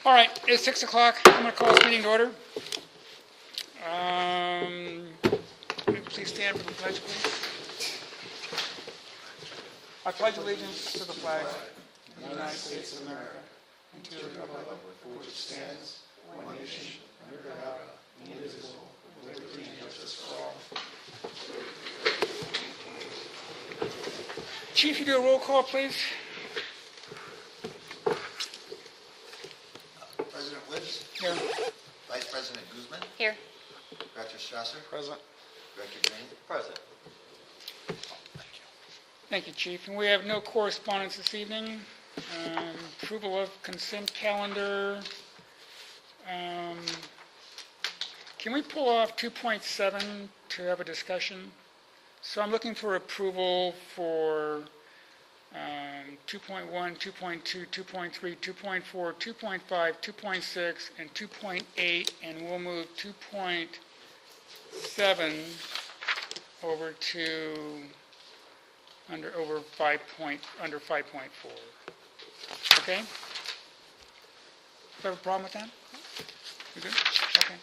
All right, it's 6 o'clock. I'm going to call this meeting to order. Please stand for the pledge, please. I pledge allegiance to the flag of the United States of America and to the republic for which it stands, one nation, under God, indivisible, with liberty and justice for all. Chief, you do a roll call, please. President Woods, Here. Vice President Guzman, Here. Director Strasser, Present. Director Green. Present. Thank you, Chief. And we have no correspondence this evening. Approval of consent calendar. Can we pull off 2.7 to have a discussion? So I'm looking for approval for 2.1, 2.2, 2.3, 2.4, 2.5, 2.6, and 2.8, and we'll move 2.7 over to under 5.4. Okay? Do you have a problem with that? You good? Okay.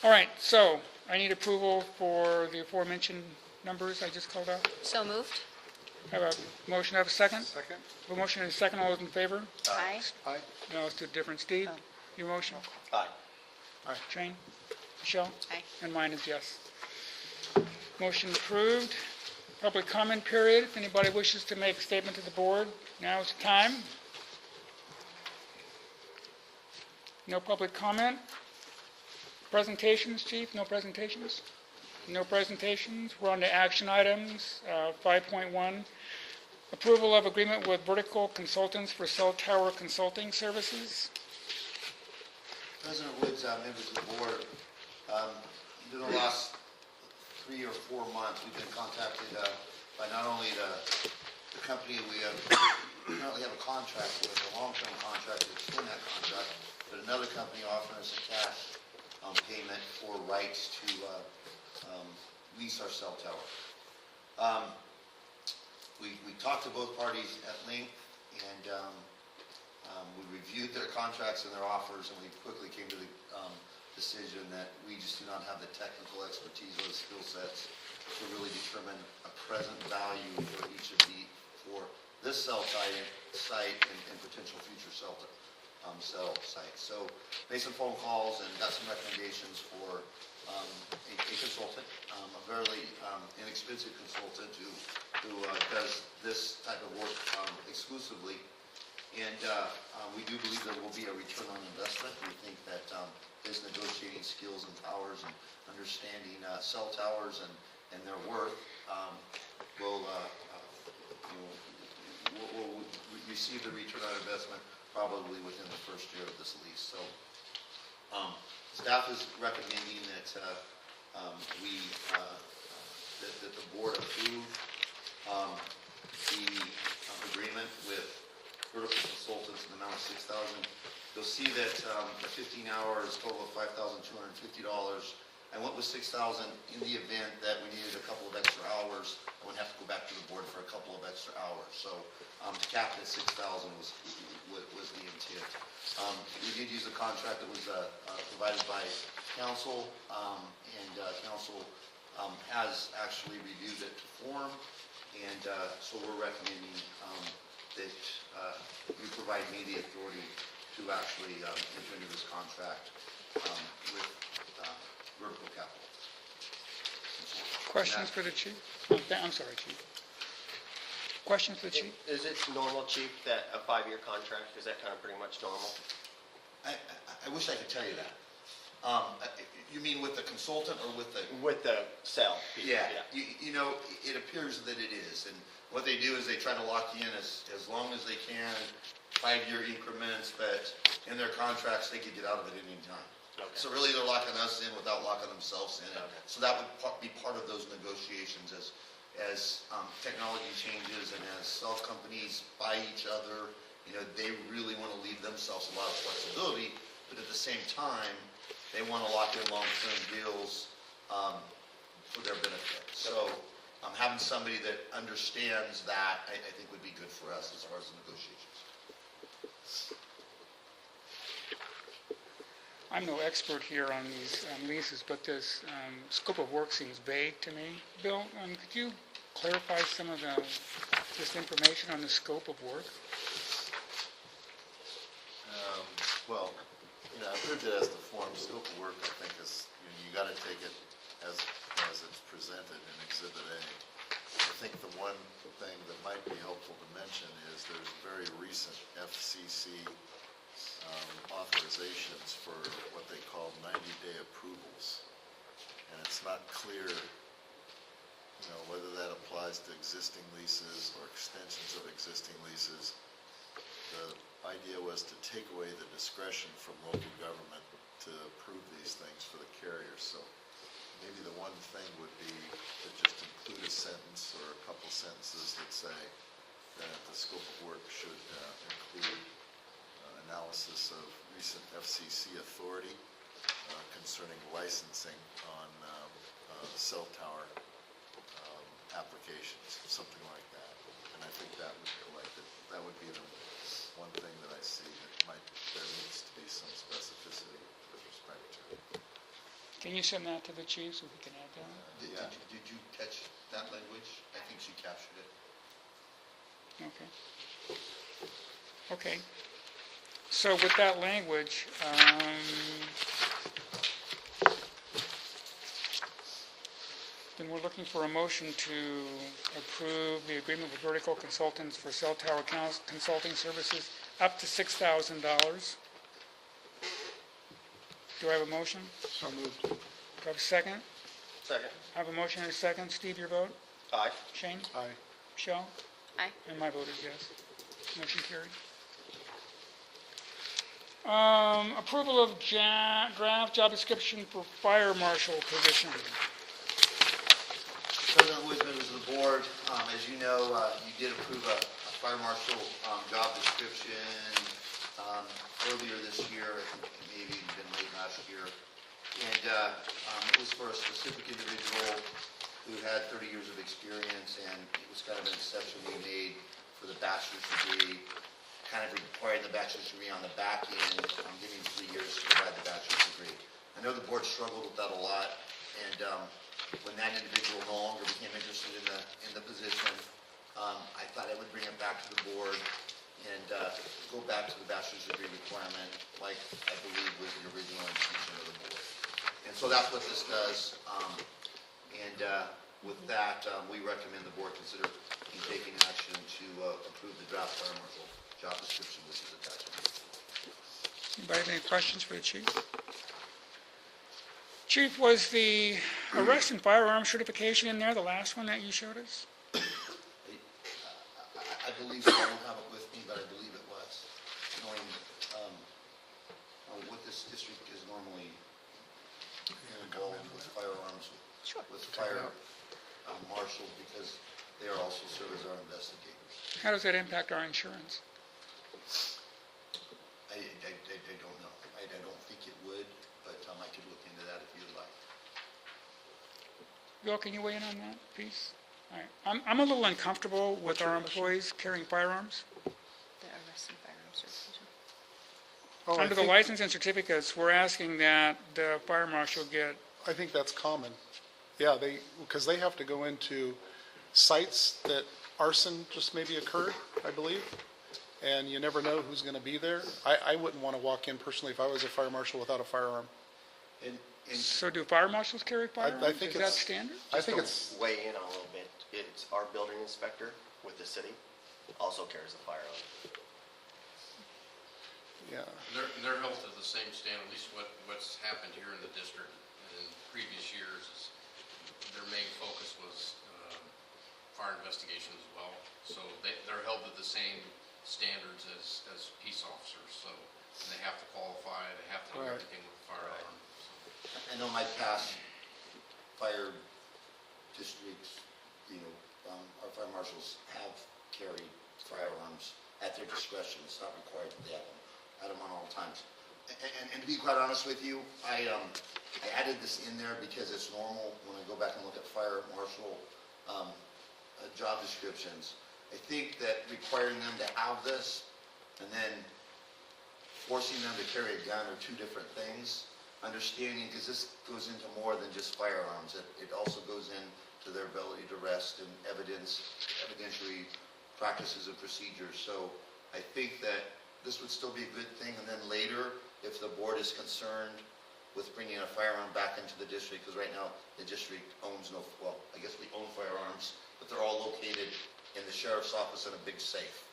All right, so I need approval for the aforementioned numbers I just called out. So moved. Have a motion, have a second? Second. A motion and a second, all those in favor? Aye. Aye. No, let's do it different. Steve, Oh. your motion? Aye. Jane? Michelle? Aye. And mine is yes. Motion approved. Public comment period. If anybody wishes to make a statement to the board, now is the time. No public comment. Presentations, Chief? No presentations? No presentations. We're on to action items. 5.1, approval of agreement with Vertical Consultants for cell tower consulting services. President Woods, members of the board, in the last 3 or 4 months, we've been contacted by not only the company we currently have a contract with, a long-term contract to extend that contract, but another company offering us a cash payment for rights to lease our cell tower. We talked to both parties at length, and we reviewed their contracts and their offers, and we quickly came to the decision that we just do not have the technical expertise or the skill sets to really determine a present value for each of for this cell site and potential future cell sites. So based on phone calls and got some recommendations for a consultant, a very inexpensive consultant who does this type of work exclusively. And we do believe there will be a return on investment. We think that his negotiating skills and powers and understanding cell towers and their worth will receive the return on investment probably within the first year of this lease. So staff is recommending that that the board approve the agreement with Vertical Consultants in the amount of $6,000. You'll see that the 15 hours total of $5,250. I went with $6,000 in the event that we needed a couple of extra hours. I wouldn't have to go back to the board for a couple of extra hours. So to cap it at $6,000 was the intent. We did use a contract that was provided by council, and council has actually reviewed it to form, and so we're recommending that you provide me the authority to actually enter into this contract with Vertical Capital. Questions for the chief? I'm sorry, Chief. Questions for the chief? Is it normal, Chief, that a 5-year contract, is that kind of pretty much normal? I wish I could tell you that. You mean with the consultant or with the... With the cell? Yeah. You know, it appears that it is. And what they do is they try to lock you in as long as they can, 5-year increments, but in their contracts, they could get out of it at any time. Okay. So really, they're locking us in without locking themselves in. Okay. So that would be part of those negotiations as technology changes and as cell companies buy each other. You know, they really want to leave themselves a lot of flexibility, but at the same time, they want to lock in long-term deals for their benefit. So having somebody that understands that, I think would be good for us as far as the negotiations. I'm no expert here on these leases, but this scope of work seems vague to me. Bill, could you clarify some of this information on the scope of work? Well, I've heard that as the form scope of work, I think is, you gotta take it as it's presented in Exhibit A. I think the one thing that might be helpful to mention is there's very recent FCC authorizations for what they call 90-day approvals. And it's not clear, whether that applies to existing leases or extensions of existing leases. The idea was to take away the discretion from local government to approve these things for the carriers. So maybe the one thing would be to just include a sentence or a couple sentences that say that the scope of work should include analysis of recent FCC authority concerning licensing on cell tower applications, something like that. And I think that would be the one thing that I see that there needs to be some specificity with respect to. Can you send that to the chief so we can add that? Did you catch that language? I think she captured it. Okay. Okay. So with that language, then we're looking for a motion to approve the agreement with Vertical Consultants for cell tower consulting services up to $6,000. Do I have a motion? So moved. Do I have a second? Second. I have a motion and a second. Steve, your vote? Aye. Shane? Aye. Michelle? Aye. And my vote is yes. Motion carried. Approval of draft job description for fire marshal position. President Woods, members of the board, as you know, you did approve a fire marshal job description earlier this year, I think it maybe even late last year. And it was for a specific individual who had 30 years of experience, and it was kind of an exception we made for the bachelor's degree, kind of requiring the bachelor's degree on the back end, giving 3 years to provide the bachelor's degree. I know the board struggled with that a lot, and when that individual no longer became interested in the position, I thought I would bring it back to the board and go back to the bachelor's degree requirement, like I believe was the original intention of the board. And so that's what this does. With that, we recommend the board consider taking action to approve the draft fire marshal job description, which is attached. Anybody have any questions for the chief? Chief, was the arrest and firearm certification in there, the last one that you showed us? I believe so. I don't have it with me, but I believe it was. Knowing what this district is normally involved with firearms, with fire marshals, because they are also serve as our investigators. How does that impact our insurance? I don't know. I don't think it would, but I could look into that if you'd like. Bill, can you weigh in on that, please? All right. I'm a little uncomfortable with our employees carrying firearms. The arrest and firearms certification. Oh, Under the license and certificates, we're asking that the fire marshal get, I think that's common. Yeah, because they have to go into sites that arson just maybe occurred, I believe, and you never know who's going to be there. I wouldn't want to walk in personally if I was a fire marshal without a firearm. And so do fire marshals carry firearms? think Is that it's- standard? I Just think to it's, weigh in on a little bit, it's our building inspector with the city also carries a firearm. yeah, And they're held to the same standard, at least what's happened here in the district in previous years is their main focus was fire investigation as well. So they're held to the same standards as peace officers, so and they have to qualify, they have to do Right. everything with firearm. I know my past fire districts, our fire marshals have carried firearms at their discretion. It's not required that they have them. I had them on all times. And to be quite honest with you, I added this in there because it's normal when I go back and look at fire marshal job descriptions. I think that requiring them to have this and then forcing them to carry a gun are two different things. understanding, because this goes into more than just firearms. It also goes into their ability to rest and evidentiary practices and procedures. So I think that this would still be a good thing. And then later, if the board is concerned with bringing a firearm back into the district, because right now the district owns no, well, I guess we own firearms, but they're all located in the sheriff's office in a big safe.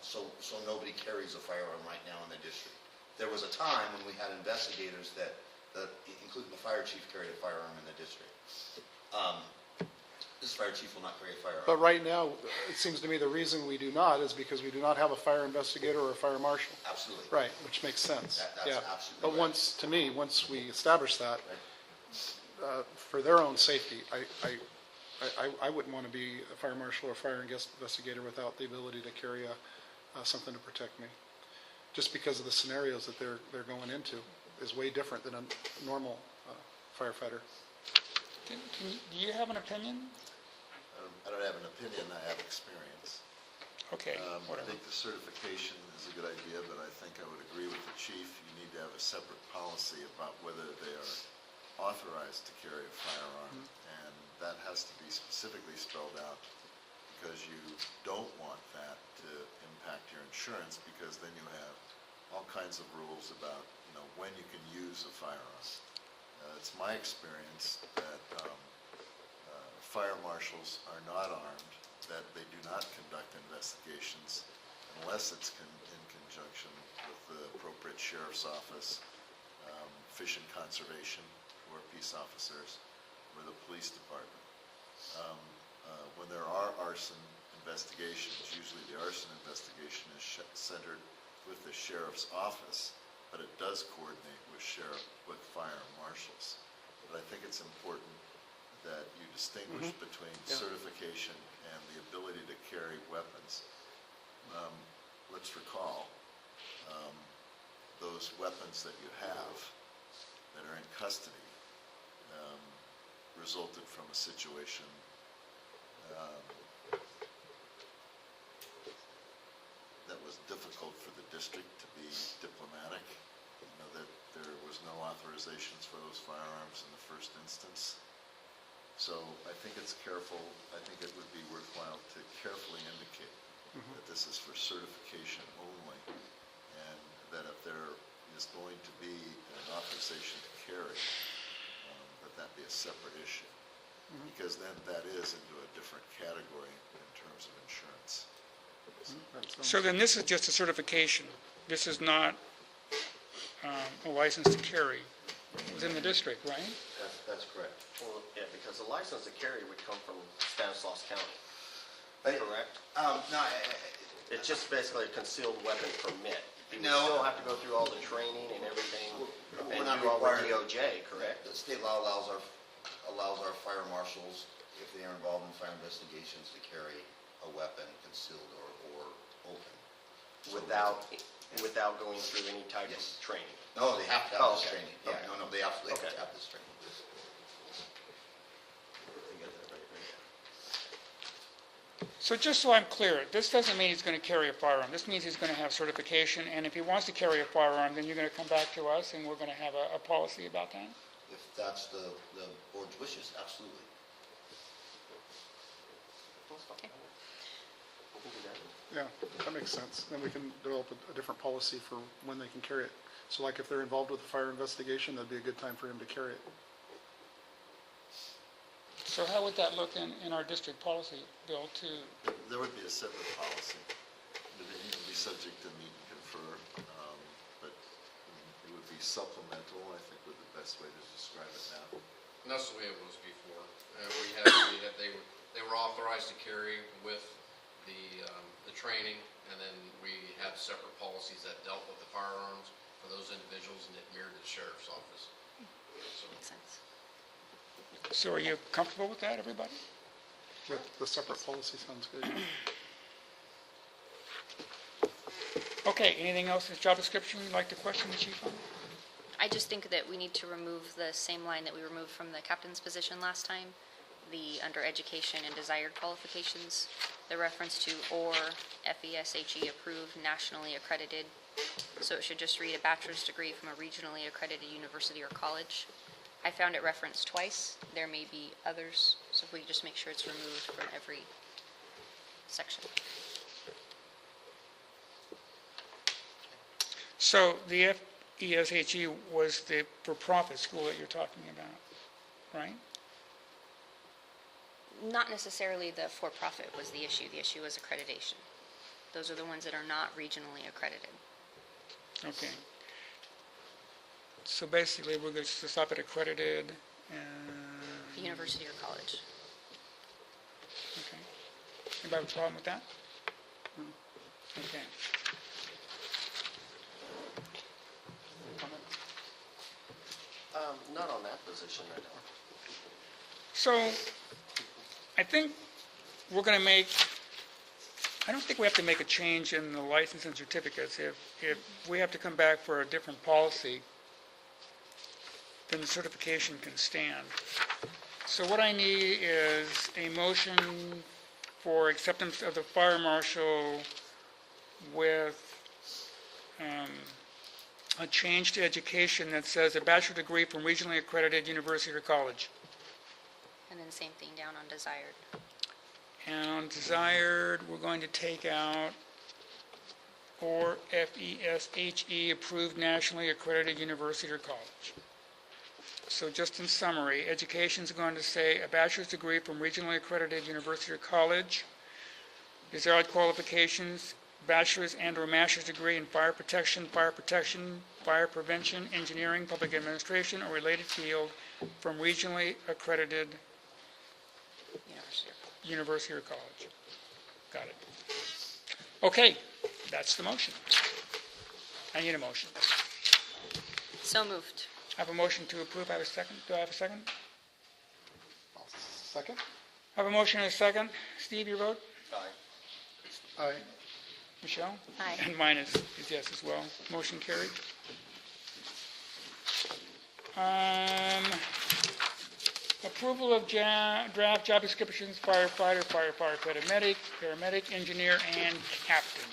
So nobody carries a firearm right now in the district. There was a time when we had investigators that including the fire chief, carried a firearm in the district. This fire chief will not carry a firearm. But right now, it seems to me the reason we do not is because we do not have a fire investigator or a fire marshal. Absolutely. Right, which makes sense. That's Yeah. absolutely But right. once we establish that, for their own safety, I wouldn't want to be a fire marshal or a fire investigator without the ability to carry something to protect me. Just because of the scenarios that they're going into is way different than a normal firefighter. Do you have an opinion? I don't have an opinion, I have experience. Okay, I whatever. think the certification is a good idea, but I think I would agree with the chief. You need to have a separate policy about whether they are authorized to carry a firearm. And that has to be specifically spelled out because you don't want that to impact your insurance because then you have all kinds of rules about, when you can use a firearm. It's my experience that fire marshals are not armed, that they do not conduct investigations unless it's in conjunction with the appropriate sheriff's office, fish and conservation, or peace officers, or the police department. When there are arson investigations, usually the arson investigation is centered with the sheriff's office, but it does coordinate with fire marshals. But I think it's important that you distinguish between certification and the ability to carry weapons. Let's recall those weapons that you have that are in custody resulted from a situation that was difficult for the district to be diplomatic. That there was no authorizations for those firearms in the first instance. So I think it's I think it would be worthwhile to carefully indicate that this is for certification only, and that if there is going to be an authorization to carry, that be a separate issue. Because then that is into a different category in terms of insurance. So then this is just a certification. This is not a license to carry within the district, right? That's correct. Well, yeah, because the license to carry would come from Stanislaus County, correct? No, It's just basically a concealed weapon permit. You would No. still have to go through all the training and everything, We're and not do all the required. DOJ, correct? the state law allows our fire marshals, if they are involved in fire investigations, to carry a weapon concealed or open. So Without going through any type of Yes. training. No, they have to Oh, have this okay. training. Yeah, Okay. no, they absolutely have Okay. to have this training. You got that right, right? So just so I'm clear, this doesn't mean he's going to carry a firearm. This means he's going to have certification, and if he wants to carry a firearm, then you're going to come back to us, and we're going to have a policy about that? If that's the board's wishes, absolutely. That's fine. Okay. We can do that. Yeah, that makes sense. Then we can develop a different policy for when they can carry it. So like if they're involved with a fire investigation, that'd be a good time for him to carry it. So how would that look in our district policy, Bill, There would be a separate policy. It would be subject to meet and confer, but it would be supplemental, I think, would be the best way to describe it now. And that's the way it was before. They were authorized to carry with the training, and then we had separate policies that dealt with the firearms for those individuals, and it mirrored the sheriff's office. So, Makes sense. so are you comfortable with that, everybody? With the separate policy sounds good. Okay, anything else in this job description you'd like to question the chief on? I just think that we need to remove the same line that we removed from the captain's position last time, under education and desired qualifications, the reference to or FESHE approved, nationally accredited. So it should just read a bachelor's degree from a regionally accredited university or college. I found it referenced twice. There may be others, so if we just make sure it's removed from every section. So the FESHE was the for-profit school that you're talking about, right? Not necessarily the for-profit was the issue. The issue was accreditation. Those are the ones that are not regionally accredited. Okay. So basically, we're going to stop at accredited, and, University or college. okay. Anybody have a problem with that? Okay. Not on that position, I don't. So, I think we're going to make, I don't think we have to make a change in the license and certificates. If we have to come back for a different policy, then the certification can stand. So what I need is a motion for acceptance of the fire marshal with a change to education that says a bachelor degree from regionally accredited university or college. And then same thing down on desired. And on desired, we're going to take out or FESHE approved nationally accredited university or college. So just in summary, education is going to say a bachelor's degree from regionally accredited university or college, desired qualifications, bachelor's and/or master's degree in fire protection, fire prevention, engineering, public administration, or related field from regionally accredited university or college. Got it. Okay, that's the motion. I need a motion. So moved. I have a motion to approve. I have a second. Do I have a second? Second? I have a motion and a second. Steve, your vote? Aye. Aye. Michelle? Aye. And mine is yes as well. Motion carried. Approval of draft job descriptions, firefighter, paramedic, engineer, and captain.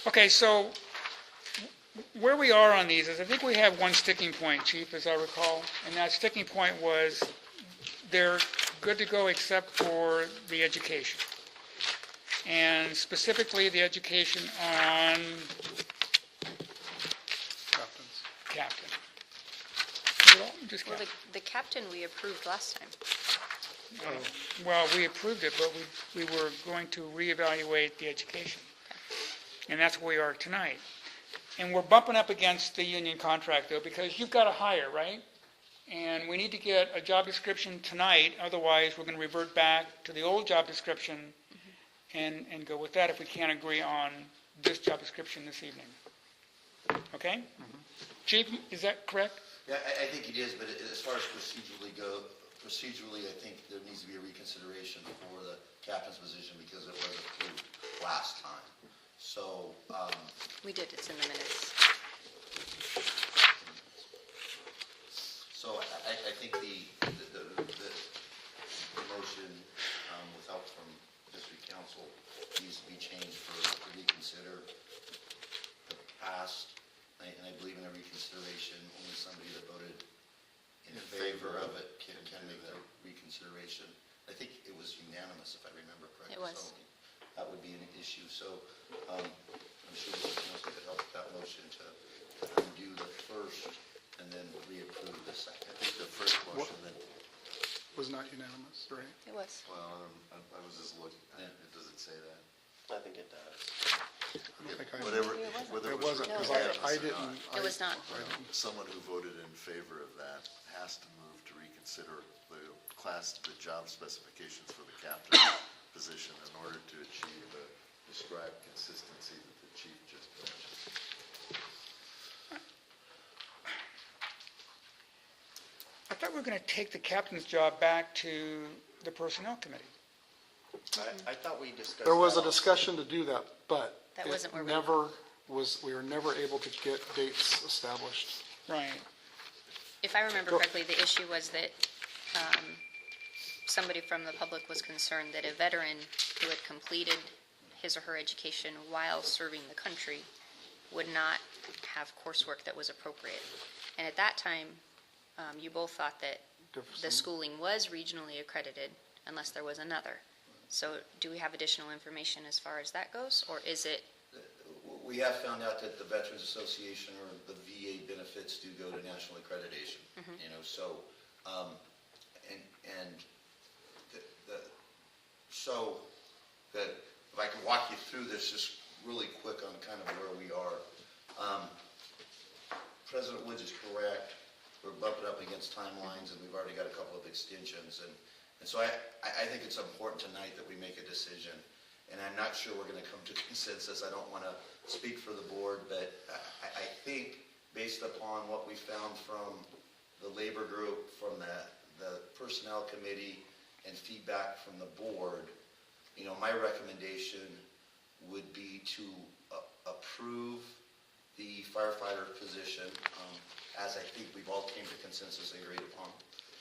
Okay, so where we are on these is I think we have one sticking point, Chief, as I recall, and that sticking point was they're good to go except for the education. And specifically the education on Captains. captain. Is it all? Just Well, captain. the captain we approved last time. Well, we approved it, but we were going to reevaluate the education. And that's where we are tonight. And we're bumping up against the union contract, though, because you've got to hire, right? And we need to get a job description tonight, otherwise we're going to revert back to the old job description and go with that if we can't agree on this job description this evening. Okay? Chief, is that correct? Yeah, I think it is, but as far as procedurally, I think there needs to be a reconsideration for the captain's position because it was approved last time. So, We did, it's in the minutes. so I think the motion, with help from district council, needs to be changed to reconsider the past. And I believe in a reconsideration, only somebody that voted in favor of it can make the reconsideration. I think it was unanimous, if I remember correctly. It was. So that would be an issue. So I'm sure Mr. Council could help with that motion to undo the first and then reapprove the second. The first motion that, Was not unanimous, right? It was. well, I was just looking, does it say that? I think it does. I don't think I- Whatever, whether It it was wasn't, No, because unanimous I or didn't. not, It was not. someone who voted in favor of that has to move to reconsider the job specifications for the captain position in order to achieve the described consistency that the chief just mentioned. I thought we were going to take the captain's job back to the personnel committee. I thought we discussed. There was that a discussion to do that, but That it wasn't where we- never was, we were never able to get dates established. Right. If I remember Go- correctly, the issue was that somebody from the public was concerned that a veteran who had completed his or her education while serving the country would not have coursework that was appropriate. And at that time, you both thought that the schooling was regionally accredited unless there was another. So do we have additional information as far as that goes, or is it? We have found out that the Veterans Association or the VA benefits do go to national accreditation, you know, so, if I can walk you through this just really quick on kind of where we are. President Woods is correct. We're bumping up against timelines, and we've already got a couple of extensions, and so I think it's important tonight that we make a decision. And I'm not sure we're going to come to consensus. I don't want to speak for the board, but I think based upon what we found from the labor group, from the personnel committee, and feedback from the board, you know, my recommendation would be to approve the firefighter position, as I think we've all came to consensus and agreed upon.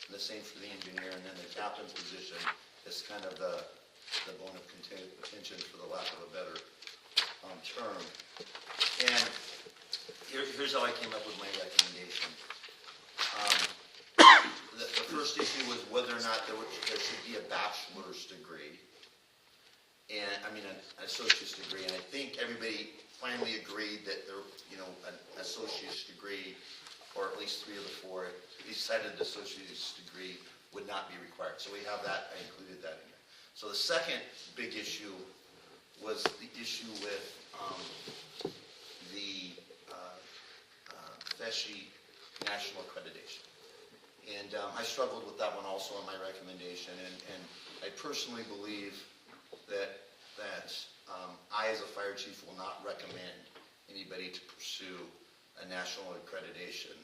And the same for the engineer, and then the captain position is kind of the bone of contention, for the lack of a better term. And here's how I came up with my recommendation. The first issue was whether or not there should be a bachelor's degree, and I mean an associate's degree. And I think everybody finally agreed that there, you know, an associate's degree, or at least 3 of the 4, decided the associate's degree would not be required. So we have that. I included that in here. So the second big issue was the issue with the FESHE national accreditation. And I struggled with that one also in my recommendation. And I personally believe that I, as a fire chief, will not recommend anybody to pursue a national accreditation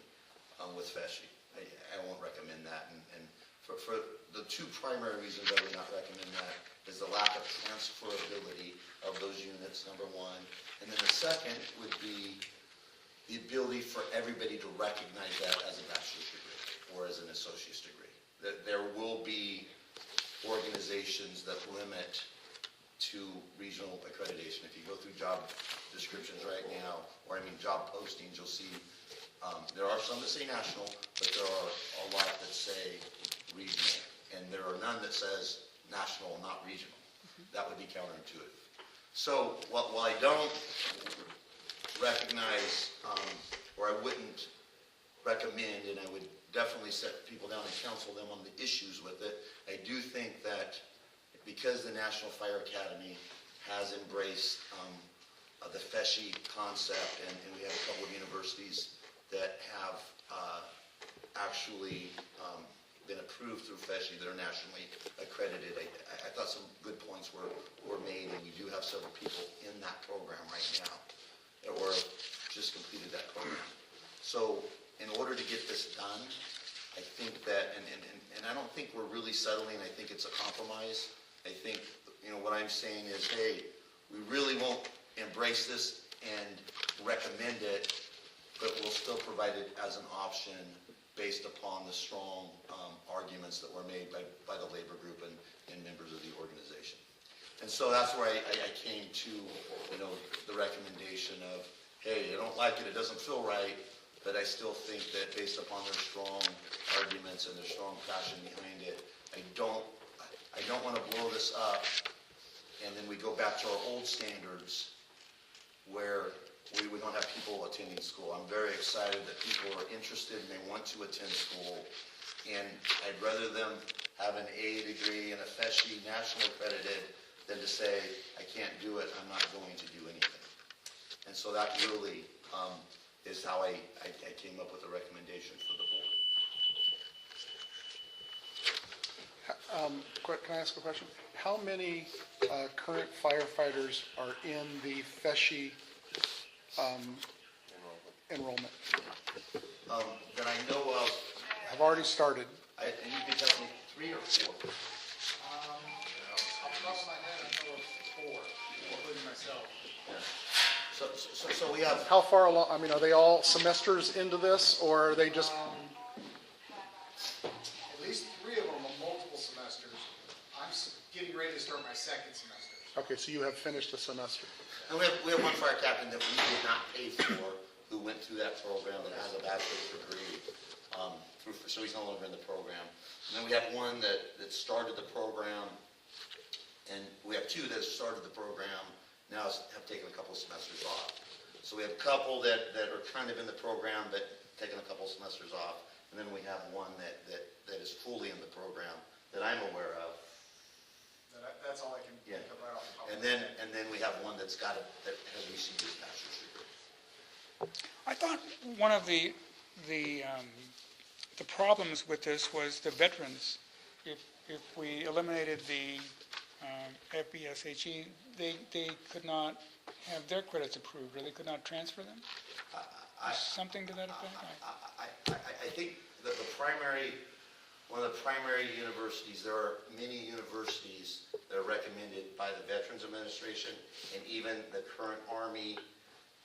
with FESHE. I won't recommend that. And for the 2 primary reasons I would not recommend that is the lack of transferability of those units, number 1. And then the second would be the ability for everybody to recognize that as a bachelor's degree or as an associate's degree. That there will be organizations that limit to regional accreditation. If you go through job descriptions right now, or job postings, you'll see there are some that say national, but there are a lot that say regional. And there are none that says national, not regional. That would be counterintuitive. So while I don't recognize, or I wouldn't recommend, and I would definitely set people down and counsel them on the issues with it, I do think that because the National Fire Academy has embraced the FESHE concept, and we have a couple of universities that have actually been approved through FESHE that are nationally accredited. I thought some good points were made, and we do have several people in that program right now, or just completed that program. So in order to get this done, I think that, and I don't think we're really settling, I think it's a compromise. I think, what I'm saying is, hey, we really won't embrace this and recommend it, but we'll still provide it as an option based upon the strong arguments that were made by the labor group and members of the organization. And so that's where I came to, the recommendation of, hey, I don't like it, it doesn't feel right, but I still think that based upon their strong arguments and their strong passion behind it, I don't want to blow this up and then we go back to our old standards where we don't have people attending school. I'm very excited that people are interested and they want to attend school. And I'd rather them have an A degree and a FESHE national accredited than to say, I can't do it, I'm not going to do anything. And so that really is how I came up with a recommendation for the board. Can I ask a question? How many current firefighters are in the FESHE enrollment? That I know of, Have already started. and you could tell me 3 or 4. Off the top of my head, I know of 4, including myself. So we have, How far along, are they all semesters into this, or are they just, At least 3 of them are multiple semesters. I'm getting ready to start my 2nd semester. Okay, so you have finished the semester. And we have one fire captain that we did not pay for, who went through that program that has a bachelor's degree, so he's no longer in the program. And then we have one that started the program, and we have two that started the program, now have taken a couple of semesters off. So we have a couple that are kind of in the program, but taking a couple of semesters off. And then we have one that is fully in the program that I'm aware of. That's all I can think of right off the top of my head. And then we have one that has received his bachelor's degree. I thought one of the problems with this was the veterans. If we eliminated the FBSHE, they could not have their credits approved, or they could not transfer them? Something to that effect? I think that one of the primary universities, there are many universities that are recommended by the Veterans Administration and even the current Army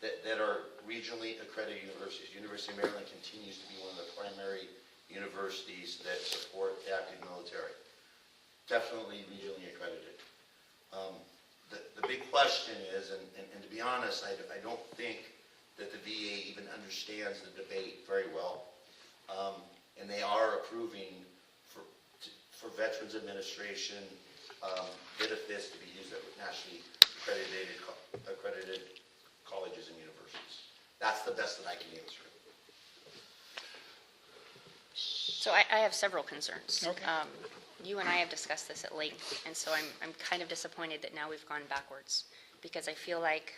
that are regionally accredited universities. University of Maryland continues to be one of the primary universities that support the active military. Definitely regionally accredited. The big question is, and to be honest, I don't think that the VA even understands the debate very well. And they are approving for Veterans Administration benefits to be used at nationally accredited colleges and universities. That's the best that I can answer. So I have several concerns. Okay. You and I have discussed this at length, and so I'm kind of disappointed that now we've gone backwards, because I feel like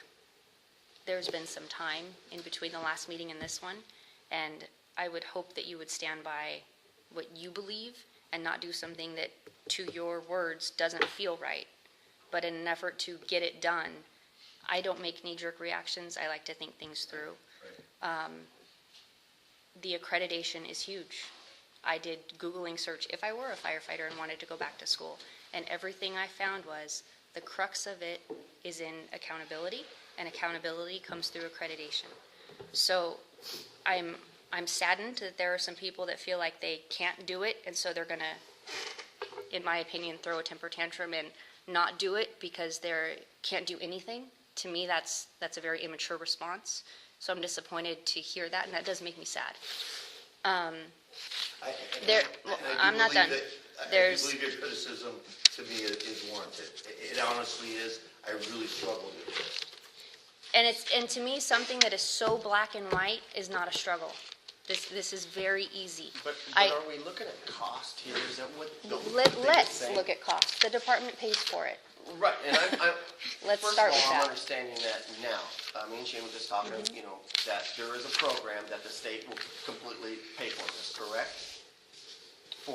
there's been some time in between the last meeting and this one, and I would hope that you would stand by what you believe and not do something that, to your words, doesn't feel right. But in an effort to get it done, I don't make knee-jerk reactions. I like to think things through. The accreditation is huge. I did Googling search if I were a firefighter and wanted to go back to school, and everything I found was the crux of it is in accountability, and accountability comes through accreditation. So I'm saddened that there are some people that feel like they can't do it, and so they're going to, in my opinion, throw a temper tantrum and not do it because they can't do anything. To me, that's a very immature response. So I'm disappointed to hear that, and that does make me sad. I'm not done. I do believe your criticism to me is warranted. It honestly is. I really struggled with this. And to me, something that is so black and white is not a struggle. This is very easy. But I- are we looking at cost here? Is that what the biggest Let's thing? look at cost. The department pays for it. Right, and I'm Let's first start of with all, I'm that. understanding that now. Me and Shane were just talking, Mm-hmm. that there is a program that the state will completely pay for this, correct? No.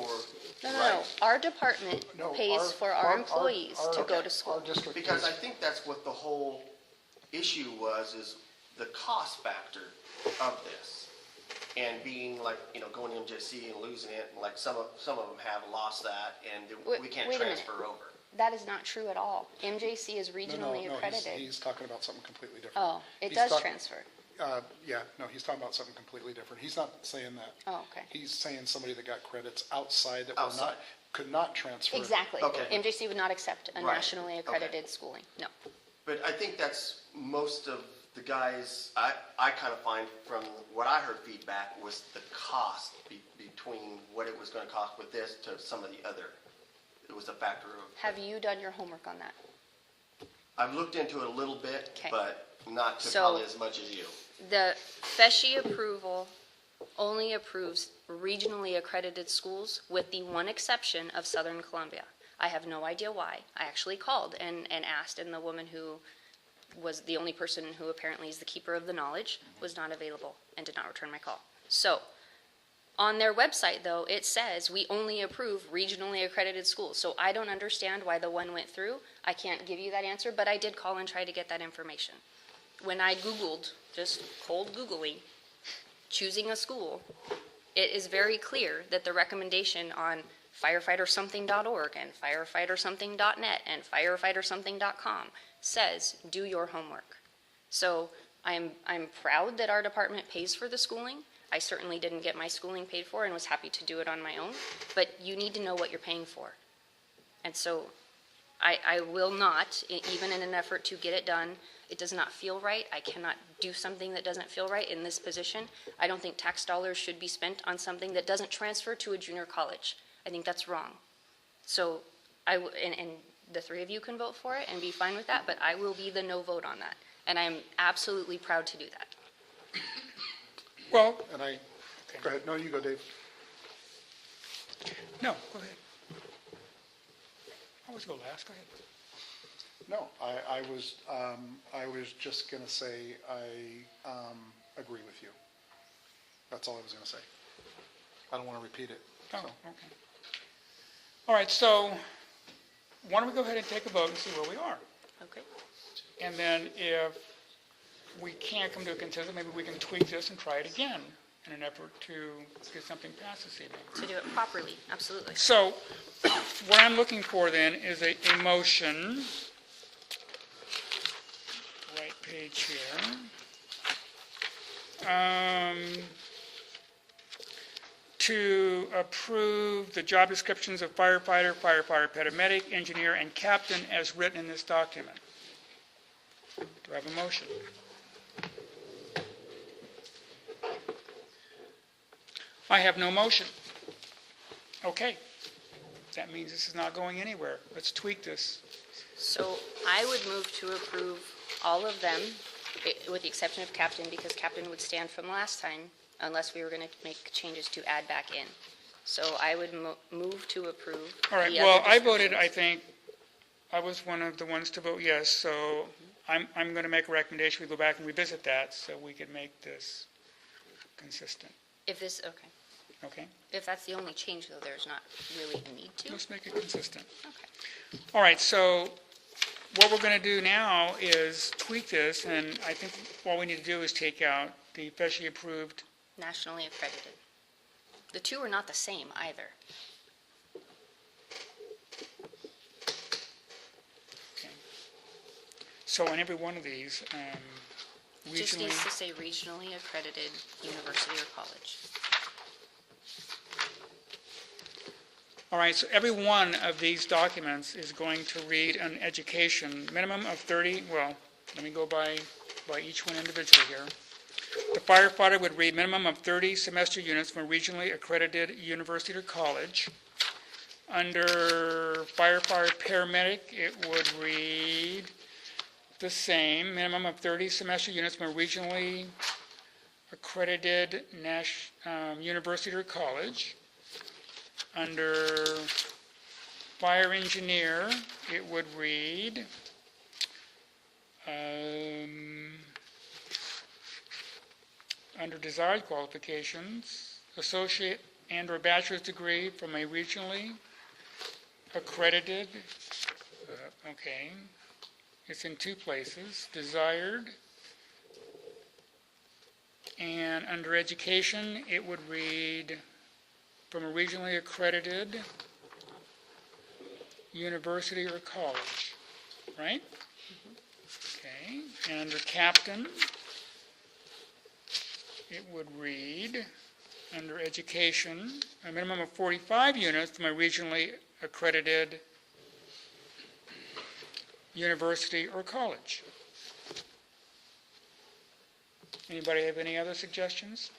Right? Our department No, pays for our employees to go to Our school. district Because pays- I think that's what the whole issue was, is the cost factor of this. And being like, going to MJC and losing it, and like some of them have lost that, and we can't Wait a minute. transfer over. That is not true at all. MJC is No, regionally accredited. he's talking about something completely different. Oh, it He's does talk- transfer. He's talking about something completely different. He's not saying that. Oh, okay. He's saying somebody that got credits outside that Outside. could not transfer. Exactly. Okay. MJC would not accept a Right. nationally accredited schooling. No. But I think that's most of the guys, I kind of find from what I heard feedback was the cost between what it was going to cost with this to some of the other. It was a factor of, Have you done your homework on that? I've looked into it a little bit, Okay. but not to So- probably as much as you. The FESHE approval only approves regionally accredited schools with the one exception of Southern Columbia. I have no idea why. I actually called and asked, and the woman who was the only person who apparently is the keeper of the knowledge was not available and did not return my call. So, on their website, though, it says we only approve regionally accredited schools. So I don't understand why the one went through. I can't give you that answer, but I did call and try to get that information. When I Googled, just cold Googling, choosing a school, it is very clear that the recommendation on firefightersomething.org and firefightersomething.net and firefightersomething.com says do your homework. So I'm proud that our department pays for the schooling. I certainly didn't get my schooling paid for and was happy to do it on my own, but you need to know what you're paying for. And so I will not, even in an effort to get it done, it does not feel right. I cannot do something that doesn't feel right in this position. I don't think tax dollars should be spent on something that doesn't transfer to a junior college. I think that's wrong. So and the three of you can vote for it and be fine with that, but I will be the no vote on that. And I'm absolutely proud to do that. Well, And go ahead, no, you go, Dave. no, go ahead. I always go last, go ahead. No, I was just gonna say, I, agree with you. That's all I was gonna say. I don't wanna repeat it, Oh, so. okay. All right, so why don't we go ahead and take a vote and see where we are? Okay? And then if we can't come to a consensus, maybe we can tweak this and try it again in an effort to get something passed this evening. To do it properly, absolutely. So what I'm looking for then is a motion, right page here, to approve the job descriptions of firefighter, paramedic, engineer, and captain as written in this document. Do I have a motion? I have no motion. Okay. That means this is not going anywhere. Let's tweak this. So I would move to approve all of them, with the exception of captain, because captain would stand from last time unless we were going to make changes to add back in. So I would move to approve. All right, the well, other I voted, I descriptions. think, I was one of the ones to vote yes, so I'm going to make a recommendation, we go back and revisit that, so we can make this consistent, If this, okay. okay? If that's the only change, though, there's not really a need to. Let's make it consistent. Okay. All right, so what we're going to do now is tweak this, and I think all we need to do is take out the officially approved. Nationally accredited. The two are not the same either. Okay. So on every one of these, Just regionally, needs to say regionally accredited university or college. all right, so every one of these documents is going to read an education, minimum of 30, well, let me go by each one individually here. The firefighter would read minimum of 30 semester units from a regionally accredited university or college. Under firefighter paramedic, it would read the same, minimum of 30 semester units from a regionally accredited university or college. Under fire engineer, it would read under desired qualifications, associate and/or bachelor's degree from a regionally accredited, okay, it's in two places, desired, and under education, it would read from a regionally accredited university or college, right? Okay, and under captain, it would read, under education, a minimum of 45 units from a regionally accredited university or college. Anybody have any other suggestions?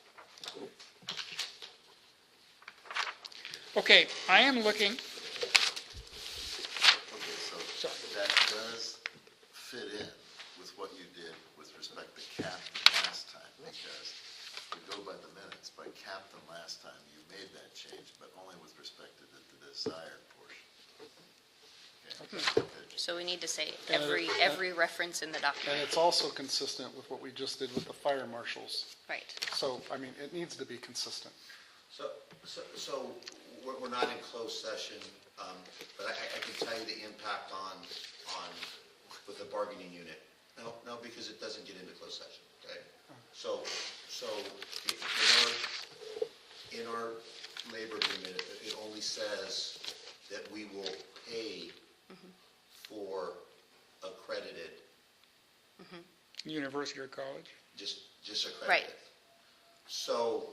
Okay, I am looking, Okay, so Sorry. that does fit in with what you did with respect to captain last time, because if we go by the minutes, by captain last time, you made that change, but only with respect to the desired portion. Okay. So we need to say And every reference in the And document. it's also consistent with what we just did with the fire marshals. Right. So, I mean, it needs to be consistent. So we're not in closed session, but I can tell you the impact on, with the bargaining unit. No, because it doesn't get into closed session, okay? So in our labor agreement, it only says that we will pay for accredited, university or college. just accredited. Right. So,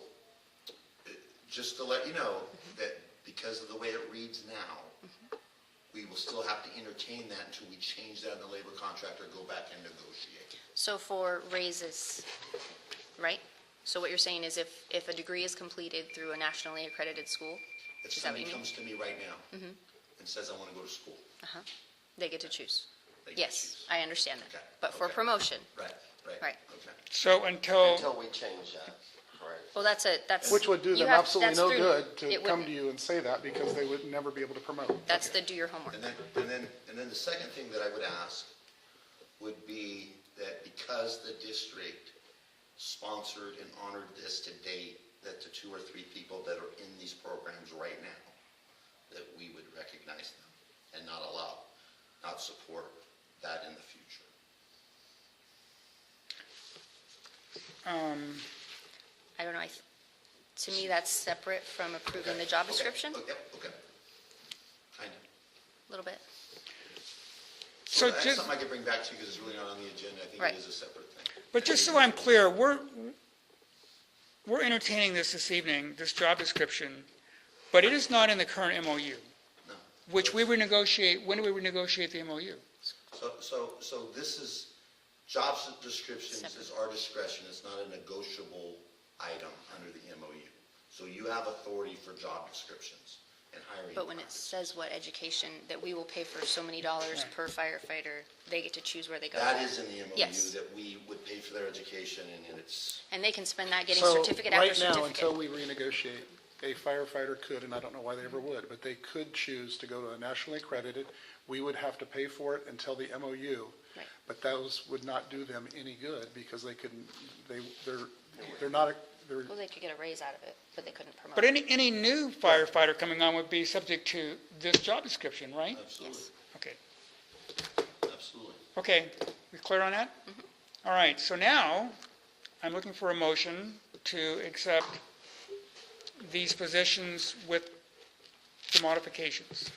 just to let you know that because of the way it reads now, we will still have to entertain that until we change that in the labor contract or go back and negotiate. So for raises, right? So what you're saying is if a degree is completed through a nationally accredited school, If is that what somebody you mean? comes to me right now and says, I want to go to school, They get to choose. They get to Yes, choose. I understand that. Okay, But for okay. promotion, right, Right. okay. So until, Until we change that, correct? well, that's. Which would do you them have- absolutely that's no through- good to it come wouldn't. to you and say that, because they would never be able to promote. That's the do your homework. And then the second thing that I would ask would be that because the district sponsored and honored this to date, that the 2 or 3 people that are in these programs right now, that we would recognize them and not support that in the future. I don't know, to me, that's separate from approving the job description, Okay, kind of. a little bit. so That's just, something I could bring back to you because it's really not on the agenda. I think Right. it is a separate thing. but just so I'm clear, we're entertaining this evening, this job description, but it is not in the current MOU, No. which we renegotiate, when do we renegotiate the MOU? So this is, job descriptions is our discretion, it's not a negotiable item under the MOU. So you have authority for job descriptions and hiring. But when it practices. says what education, that we will pay for so many dollars per firefighter, they get to choose where they go. That is in the MOU, Yes. that we would pay for their education and it's, And they can spend that getting So, certificate after right now, certificate. until we renegotiate, a firefighter could, and I don't know why they ever would, but they could choose to go to a nationally accredited. We would have to pay for it until the MOU. Right. But those would not do them any good, because they couldn't, they're not, they're, Well, they could get a raise out of it, but they couldn't promote. But any new firefighter coming on would be subject to this job description, right? absolutely, Yes. Okay, absolutely. okay, we clear on that? All right, so now, I'm looking for a motion to accept these positions with the modifications,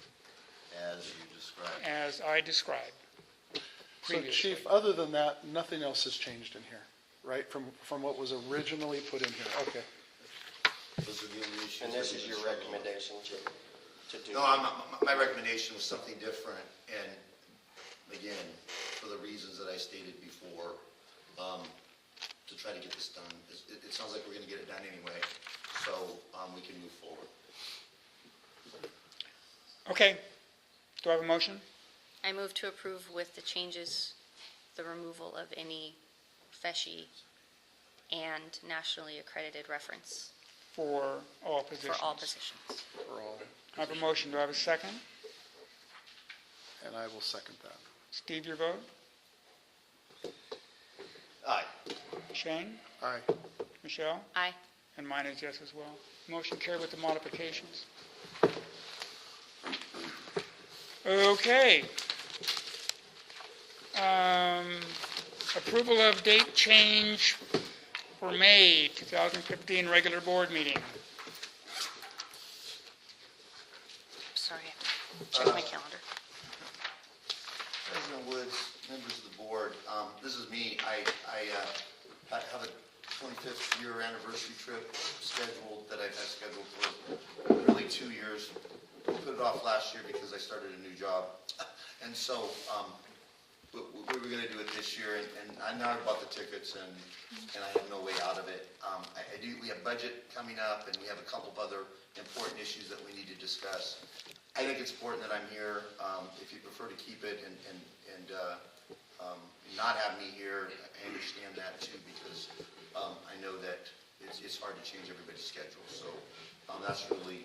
As you described. as I described so previously. Chief, other than that, nothing else has changed in here, right? From what was originally put in here, okay. Those are the only issues. And that this we is your struggle with. recommendation to do? No, my recommendation was something different, and again, for the reasons that I stated before, to try to get this done. It sounds like we're gonna get it done anyway, so, we can move forward. Okay, do I have a motion? I move to approve with the changes, the removal of any FESI and nationally accredited reference For all for positions? all positions. For all, I have a motion, do I have a second? and I will second that. Steve, your vote? Aye. Shane? Aye. Michelle? Aye. And mine is yes as well. Motion carried with the modifications. Okay. Approval of date change for May 2015 regular board meeting. Sorry, I have to check my calendar. President Woods, members of the board, this is me. I have a 25th year anniversary trip scheduled that I've had scheduled for really 2 years. Put it off last year because I started a new job. And so, we were gonna do it this year, and I now bought the tickets, and I have no way out of it. We have budget coming up, and we have a couple of other important issues that we need to discuss. I think it's important that I'm here. If you prefer to keep it and not have me here, I understand that too, because I know that it's hard to change everybody's schedule. So that's really,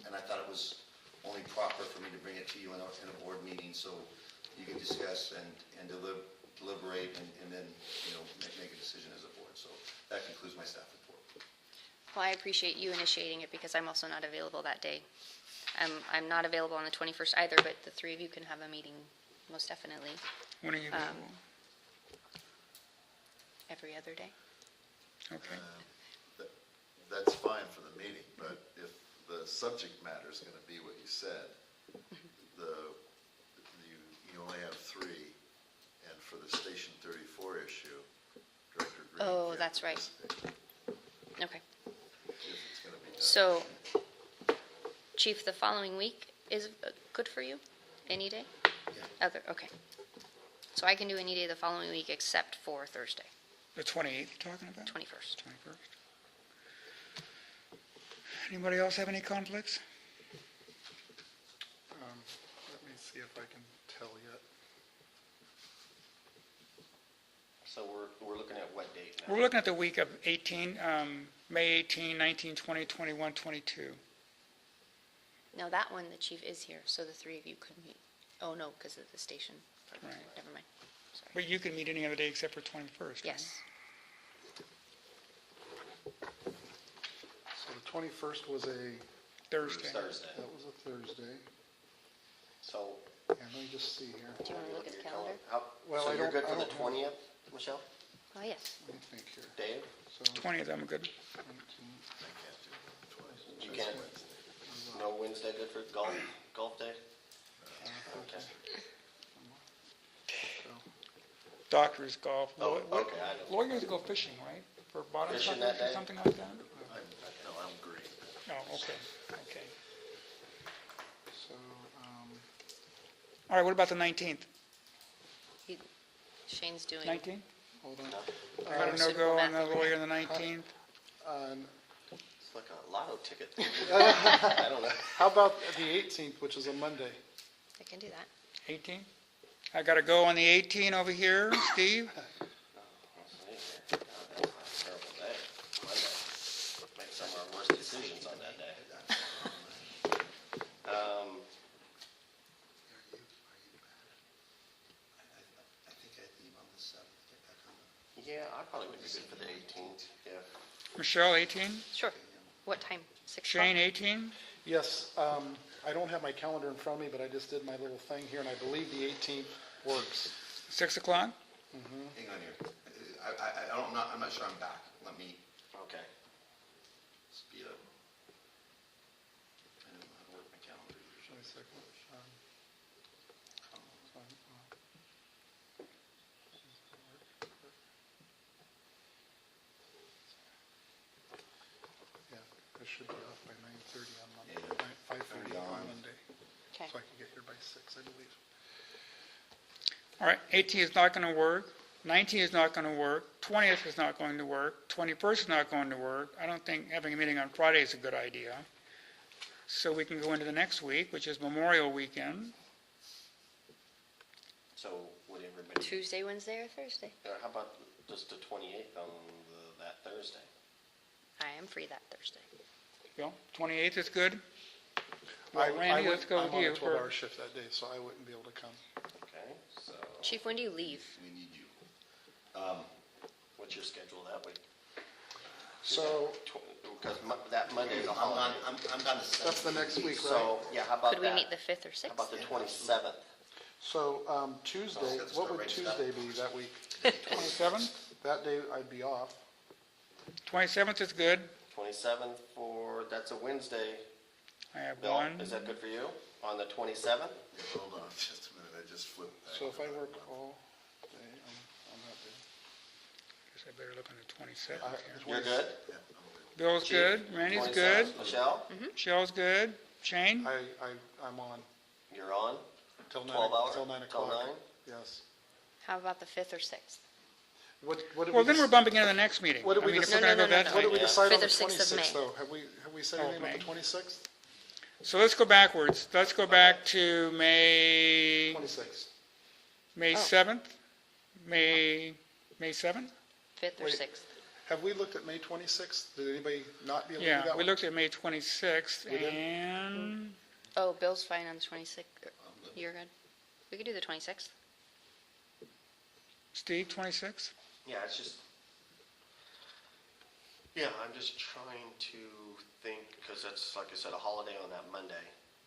and I thought it was only proper for me to bring it to you in a board meeting, so you can discuss and deliberate and then, make a decision as a board. So that concludes my staff report. Well, I appreciate you initiating it because I'm also not available that day. I'm not available on the 21st either, but the three of you can have a meeting, most definitely, When are you available? every other day. Okay. That's fine for the meeting, but if the subject matter is going to be what you said, you only have 3, and for the Station 34 issue, Director Green. Oh, can't that's right. participate Okay. If it's going to be done. So, Chief, the following week is good for you? Any day? Yeah. Okay. So I can do any day the following week except for Thursday, The 28th you're talking about? 21st. 21st. Anybody else have any conflicts? Let me see if I can tell yet. So we're looking at what date now? We're looking at the week of 18, May 18, 19, 20, 21, 22. No, that one, the chief is here, so the three of you could meet. Oh, no, because of the station. Right. Never mind. Sorry. But you can meet any other day except for 21st. right? Yes. So the 21st was Thursday. Thursday. that was a Thursday. So. And let me just see here. Do you want to look at the calendar? Well, So I you're don't- good I for the don't have- 20th, Michelle? Oh, yes. Let me think here. Dave? So 20th, I'm good. 19, You can't, no Wednesday good for golf day? Okay. Doctors golf. Oh, okay, I know. Lawyers go fishing, right? For bottom Fishing suckers that or day? something like that? No, I'm green. Oh, okay, okay. So, All right, what about the 19th? Shane's doing. 19th? hold on. I got a Pharmaceutical no-go on the meth. lawyer on the 19th. It's like a lotto ticket. I don't know. How about the 18th, which is a Monday? I can do that. 18th? I got to go on the 18th over here, Steve. God, that's a terrible day. Monday. Make some of our worst decisions on that day. I think I'd leave on the 7th, get back on the. Yeah, I probably would be good for the 18th, yeah. Michelle, 18? Sure. What time? 6 o'clock? Shane, 18? Yes, I don't have my calendar in front of me, but I just did my little thing here, and I believe the 18th works. 6 o'clock? Hang on here. I'm not sure I'm back. Let me Okay. speed up. I don't know how to work my calendar usually. 22nd, Yeah, I should be off by 9:30 on Monday, 5:30 on Monday, Okay. so I can get here by 6, I believe. All right, 18th is not going to work. 19th is not going to work. 20th is not going to work. 21st is not going to work. I don't think having a meeting on Friday is a good idea. So we can go into the next week, which is Memorial Weekend. So would everybody, Tuesday, Wednesday, or Thursday? or how about just the 28th on that Thursday? I am free that Thursday. Bill, 28th is good? I- Well, Randy, let's go with I'm on you a for- 12-hour shift that day, so I wouldn't be able to come. Okay, so Chief, when do you leave? We need you. what's your schedule that week? So, Because that Monday is a I'm holiday. gone, I'm gone the 7th. that's the next week, right? So, yeah, how about Could we that? meet the 5th or How 6th? about the 27th? So, Tuesday, let's what start would writing Tuesday stuff. be that week? 27th? That day I'd be off. 27th is good. 27th that's a Wednesday. I have Bill, one. is that good for you? On the 27th? Hold on just a minute, I just flipped back. So if I work all day on that day. Guess I better look on the 27th I- here. You're good? Yeah, I'm good. Bill's Chief, good. Randy's good. 27th. Michelle, Michelle's good. Shane? I'm on you're on? till 9, 12 hours? till 9 Till o'clock. 9? Yes. How about the 5th or 6th? What did Well, we then we're dec- bumping into the next meeting. What did I we mean, if decide? we're gonna go No, no, that no, What did night. we Yeah. decide on 5th or the 6th of 26th May. though? Have we said Oh, anything about May. the 26th? So let's go backwards. Let's go back to May 26th. May 7th? May 7th? 5th or Wait. 6th? Have we looked at May 26th? Did anybody not be able to do Yeah, that we one? looked at May 26th, We did? and Oh, Bill's fine on the 26th. You're good? We could do the 26th. Steve, 26th? Yeah, it's just, yeah, I'm just trying to think, because that's, like I said, a holiday on that Monday.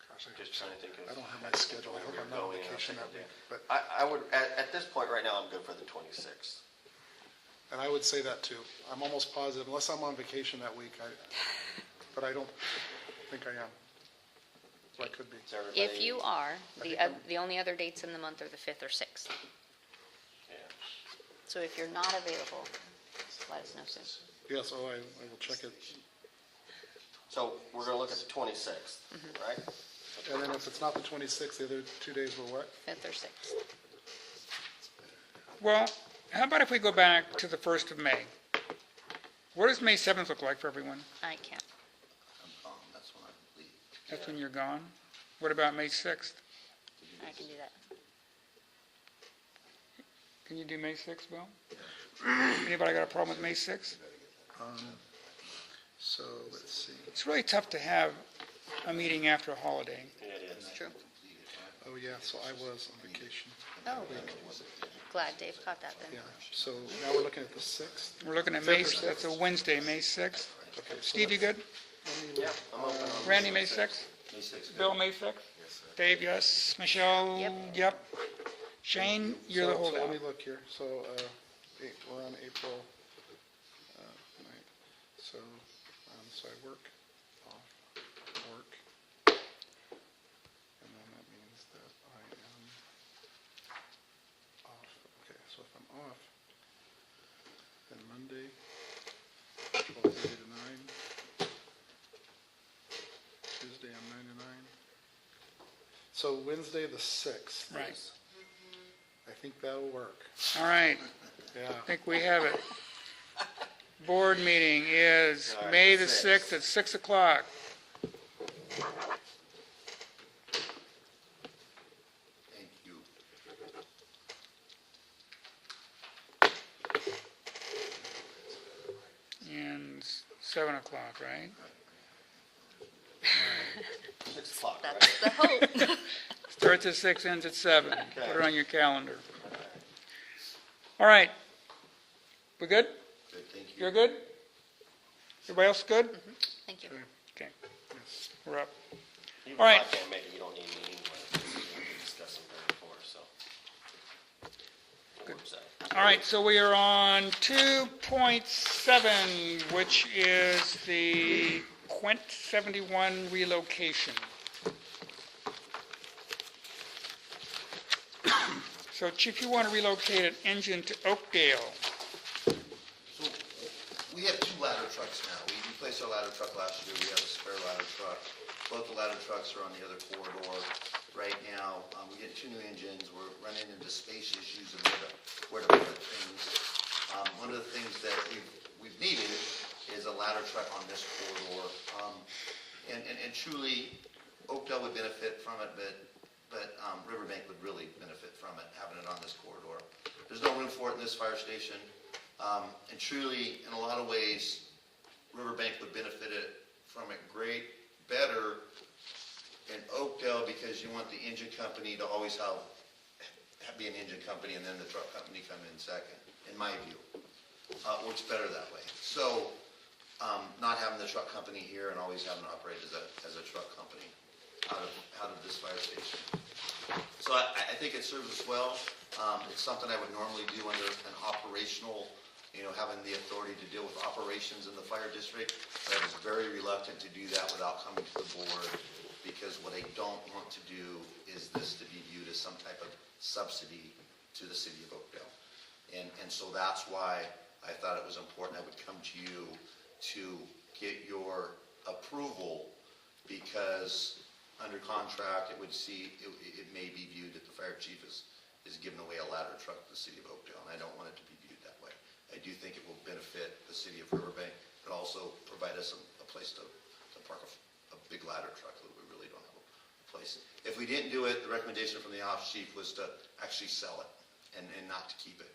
Gosh, Just trying to think of. I don't have my schedule. I hope I'm not on Going vacation that there. week. But, I would, at this point right now, I'm good for the 26th. and I would say that too. I'm almost positive, unless I'm on vacation that week, but I don't think I am. So I could be. Is everybody? If you are, think the only other dates in the month are the 5th or 6th. Yeah. So if you're not available, let us know soon. Yes, oh, I will check it. So we're gonna look at the 26th, right? And then if it's not the 26th, the other 2 days were what? 5th or 6th. Well, how about if we go back to the 1st of May? What does May 7th look like for everyone? I can't. That's when I leave. That's when you're gone? What about May 6th? I can do that. Can you do May 6th, Bill? Anybody got a problem with May 6th? So, let's see. It's really tough to have a meeting after a holiday. It's true. Oh, yeah, so I was on vacation. Oh, glad Dave caught that then. Yeah, so now we're looking at the 6th. We're looking at May, that's a Wednesday, May 6th. Okay, so Steve, you good? Yeah, I'm open on. Randy, May 6th? May 6th. Bill, May 6th? Dave, yes. Michelle? Yep. Yep. Shane, you're the So let holdout. me look here. So, we're on April 9th. So I work, off, work. And then that means that I am off. Okay, so if I'm off, then Monday, 12:30 to 9. Tuesday, I'm 9 to 9. So Wednesday, the 6th. Right. I think that'll work. All right, Yeah. I think we have it. Board meeting is All right, May the 6th. 6th at 6 o'clock. Thank you. And 7 o'clock, right? 6 o'clock, right? That's the hope. Starts at 6, ends at 7. Put it on your calendar. All right. We good? Good, thank you. You're good? Everybody else good? Thank you. Okay, we're up. Even All right. if I can't make it, you don't need me anyway. We can discuss them before, so. Good. All right, so we are on 2.7, which is the Quint 71 relocation. So Chief, you want to relocate an engine to Oakdale. So we have 2 ladder trucks now. We replaced our ladder truck last year. We have a spare ladder truck. Both the ladder trucks are on the other corridor right now. We get 2 new engines. We're running into space issues and where to put things. One of the things that we've needed is a ladder truck on this corridor. And truly, Oakdale would benefit from it, but Riverbank would really benefit from it, having it on this corridor. There's no room for it in this fire station. And truly, in a lot of ways, Riverbank would benefit from it better in Oakdale, because you want the engine company to always be an engine company, and then the truck company come in second, in my view. Works better that way. So, not having the truck company here and always having to operate as a truck company out of this fire station. So I think it serves us well. It's something I would normally do under an operational, having the authority to deal with operations in the fire district. But I was very reluctant to do that without coming to the board, because what I don't want to do is this to be viewed as some type of subsidy to the city of Oakdale. And so that's why I thought it was important I would come to you to get your approval, because under contract, it may be viewed that the fire chief is giving away a ladder truck to the city of Oakdale, and I don't want it to be viewed that way. I do think it will benefit the city of Riverbank, but also provide us a place to park a big ladder truck that we really don't have a place. If we didn't do it, the recommendation from the ops chief was to actually sell it and not to keep it.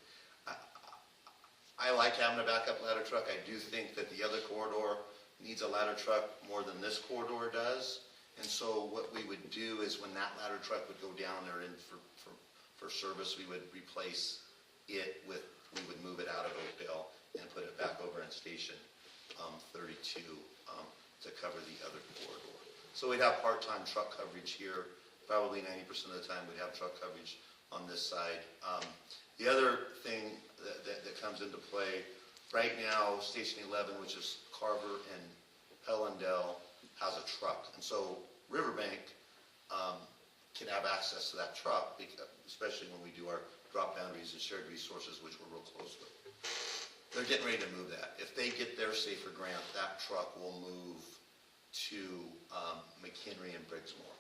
I like having a backup ladder truck. I do think that the other corridor needs a ladder truck more than this corridor does. And so what we would do is, when that ladder truck would go down there in for service, we would replace it we would move it out of Oakdale and put it back over in Station 32 to cover the other corridor. So we'd have part-time truck coverage here. Probably 90% of the time we'd have truck coverage on this side. The other thing that comes into play, right now, Station 11, which is Carver and Hellendale, has a truck. And so Riverbank can have access to that truck, especially when we do our drop boundaries and shared resources, which we're real close with. They're getting ready to move that. If they get their SAFER grant, that truck will move to McHenry and Briggsmore.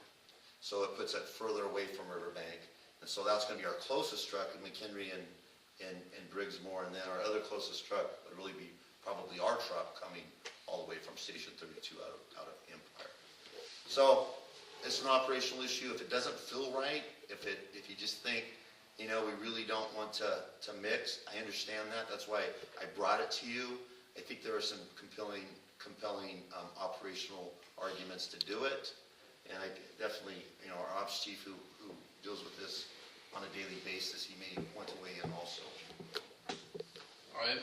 So it puts it further away from Riverbank. And so that's gonna be our closest truck in McHenry and Briggsmore. And then our other closest truck would really be probably our truck coming all the way from Station 32 out of Empire. So it's an operational issue. If it doesn't feel right, if you just think, we really don't want to mix, I understand that. That's why I brought it to you. I think there are some compelling operational arguments to do it. And I definitely, our ops chief who deals with this on a daily basis, he may want to weigh in also.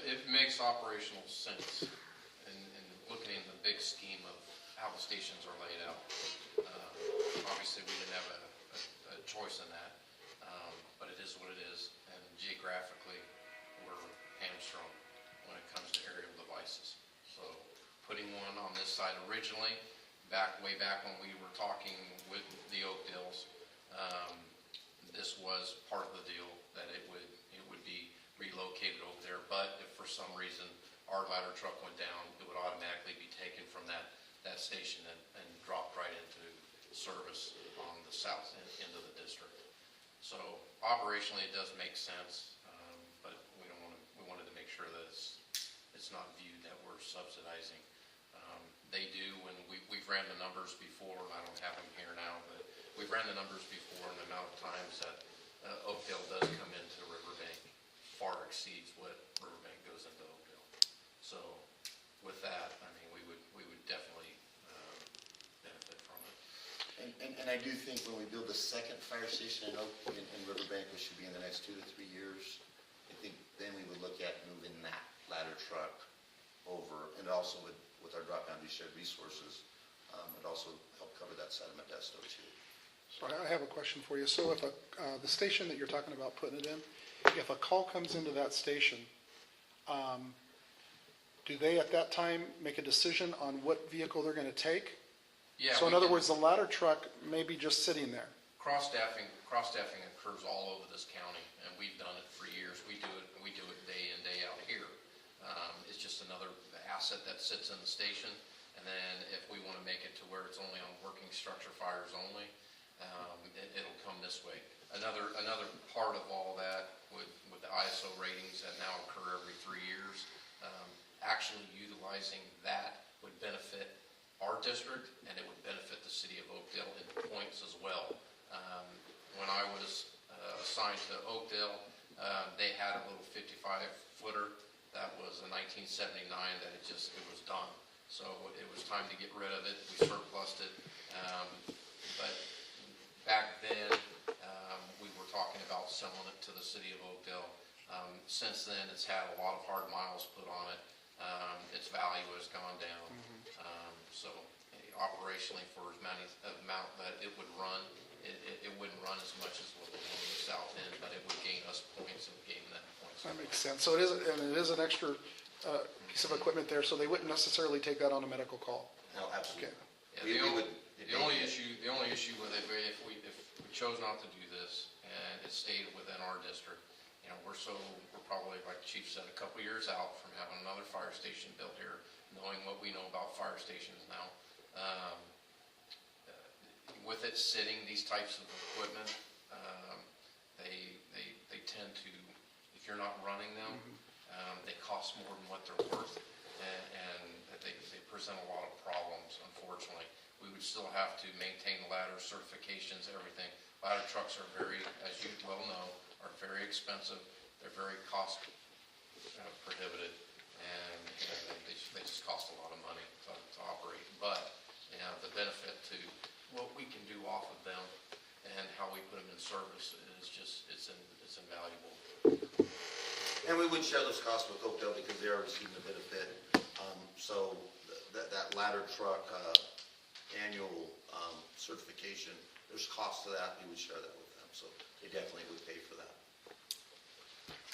It makes operational sense in looking in the big scheme of how the stations are laid out. Obviously, we didn't have a choice in that, but it is what it is. And geographically, we're hamstrung when it comes to aerial devices. So putting one on this side originally, way back when we were talking with the Oakdales, this was part of the deal that it would be relocated over there. But if for some reason our ladder truck went down, it would automatically be taken from that station and dropped right into service on the south end of the district. So operationally, it does make sense, but we wanted to make sure that it's not viewed that we're subsidizing. They do, when we've ran the numbers before, I don't have them here now, but we've ran the numbers before, and the amount of times that Oakdale does come into Riverbank far exceeds what Riverbank goes into Oakdale. So with that, I mean, we would definitely benefit from it. And I do think when we build the second fire station in Riverbank, which should be in the next 2 to 3 years, I think then we would look at moving that ladder truck over, and also with our drop-down shared resources, it also help cover that side of Modesto too. So I have a question for you. So if the station that you're talking about putting it in, if a call comes into that station, do they at that time make a decision on what vehicle they're going to take? Yeah. So in other words, the ladder truck may be just sitting there. Cross-staffing occurs all over this county, and we've done it for years. We do it day in, day out here. It's just another asset that sits in the station, and then if we want to make it to where it's only on working structure fires only, it'll come this way. Another part of all that with the ISO ratings that now occur every 3 years, actually utilizing that would benefit our district, and it would benefit the city of Oakdale in points as well. When I was assigned to Oakdale, they had a little 55-footer that was a 1979 that it was done. So it was time to get rid of it. We surplused it. But back then, we were talking about selling it to the city of Oakdale. Since then, it's had a lot of hard miles put on it. Its value has gone down. So operationally, for as many amount that it would run, it wouldn't run as much as what the one in the south end, but it would gain us points and gain them points. That makes sense. So it is an extra piece of equipment there, so they wouldn't necessarily take that on a medical call. No, absolutely. Yeah, the only issue with it, if we chose not to do this and it stayed within our district, we're probably, like the chief said, a couple years out from having another fire station built here, knowing what we know about fire stations now. With it sitting, these types of equipment, they tend to, if you're not running them, they cost more than what they're worth, and they present a lot of problems, unfortunately. We would still have to maintain the ladder certifications, everything. Ladder trucks are as you well know, are very expensive. They're very cost prohibitive, and they just cost a lot of money to operate. But the benefit to what we can do off of them and how we put them in service is just, it's invaluable. And we would share those costs with Oakdale because they are receiving the benefit. So that ladder truck annual certification, there's cost to that. We would share that with them. So they definitely would pay for that.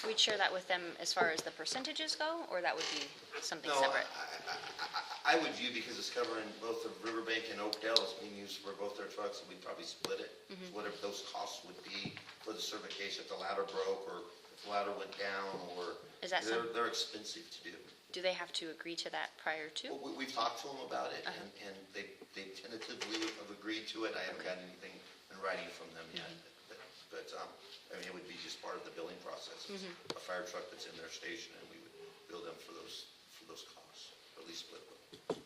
We'd share that with them as far as the percentages go, or that would be something No, separate? I would view, because it's covering both the Riverbank and Oakdale, it's being used for both their trucks, and we'd probably split it. Whatever those costs would be for the certification, if the ladder broke, or if the ladder went down, or Is that they're expensive to do. Do they have to agree to that prior to? We've talked to them about it, and they tentatively have agreed to it. I haven't got anything writing from them yet. But, I mean, it would be just part of the billing process. It's a fire truck that's in their station, and we would bill them for those costs, or at least split them.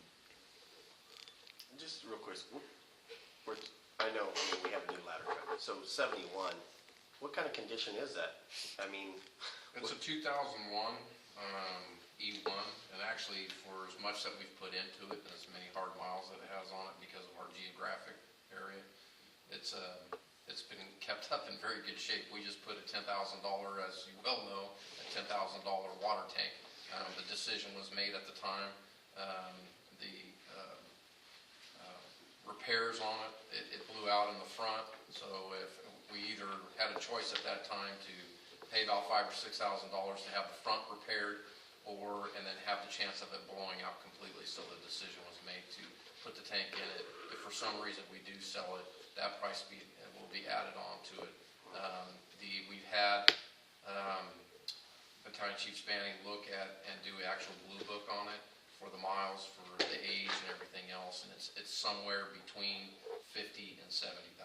Just real quick, I know, we have a new ladder truck, so 71, what kind of condition is that? I mean, It's a 2001 E1, and actually for as much that we've put into it and as many hard miles that it has on it because of our geographic area, it's been kept up in very good shape. We just put a $10,000, as you well know, a $10,000 water tank. The decision was made at the time. The repairs on it blew out in the front, so if we either had a choice at that time to pay about $5,000 or $6,000 to have the front repaired, and then have the chance of it blowing out completely. So the decision was made to put the tank in it. If for some reason we do sell it, that price will be added on to it. We've had Battalion Chief Spanning look at and do actual blue book on it for the miles, for the age and everything else, and it's somewhere between $50,000 and $70,000.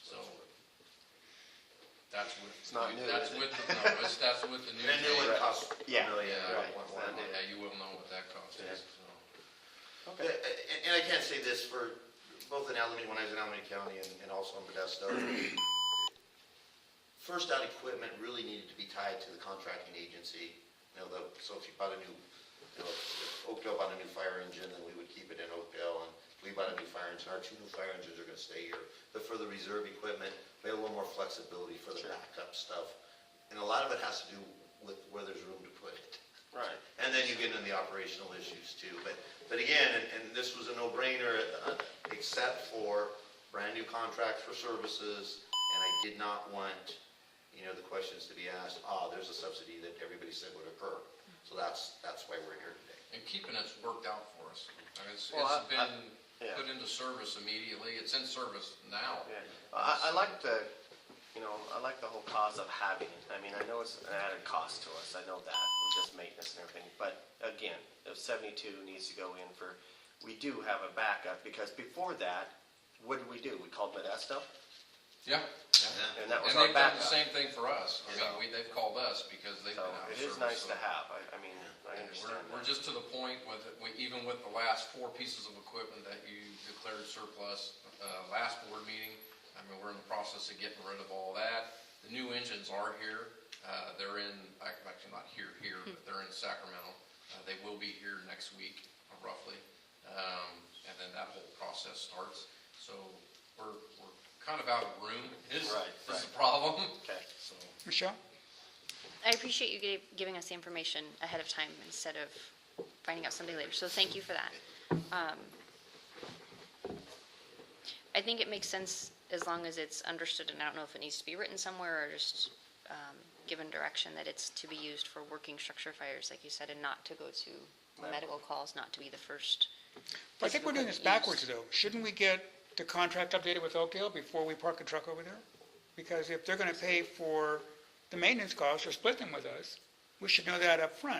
So that's with. It's not new, That's is it? with the, no, that's with the new. And new one tank. costs a Yeah. million. Yeah, Right. yeah, you will know what that cost is, so. And I can't say this for both in Alameda, when I was in Alameda County and also in Modesto. First out equipment really needed to be tied to the contracting agency. So if you bought a new, if Oakdale bought a new fire engine, then we would keep it in Oakdale. And if we bought a new fire engine, our 2 new fire engines are going to stay here. But for the reserve equipment, we have a little more flexibility for the backup stuff. And a lot of it has to do with where there's room to put it. right. And then you get into the operational issues too. But again, and this was a no-brainer, except for brand-new contracts for services, and I did not want, the questions to be asked, there's a subsidy that everybody said would occur. So that's why we're here today. And keeping it's worked out for us. I mean, Well, it's been yeah. put into service immediately. It's in service now. Yeah. I like I like the whole cause of having it. I mean, I know it's an added cost to us. I know that, with just maintenance and everything. But again, if 72 needs to go in we do have a backup, because before that, what did we do? We called Modesto, Yeah. and that was And our they've done the backup. same thing for us. I So- mean, they've called us because they've So been out of it service. is nice so- to have. I mean, I And understand We're that. just to the point with, even with the last 4 pieces of equipment that you declared surplus last board meeting, I mean, we're in the process of getting rid of all that. The new engines are here. They're actually not here, but they're in Sacramento. They will be here next week, roughly. And then that whole process starts. So we're kind of out of room is the problem. Okay. So. Michelle? I appreciate you giving us the information ahead of time instead of finding out something later, so thank you for that. I think it makes sense as long as it's understood, and I don't know if it needs to be written somewhere or just given direction that it's to be used for working structure fires, like you said, and not to go to medical calls, not to be the first. I think we're doing this backwards, though. Shouldn't we get the contract updated with Oakdale before we park a truck over there? Because if they're going to pay for the maintenance costs or split them with us, we should know that up front.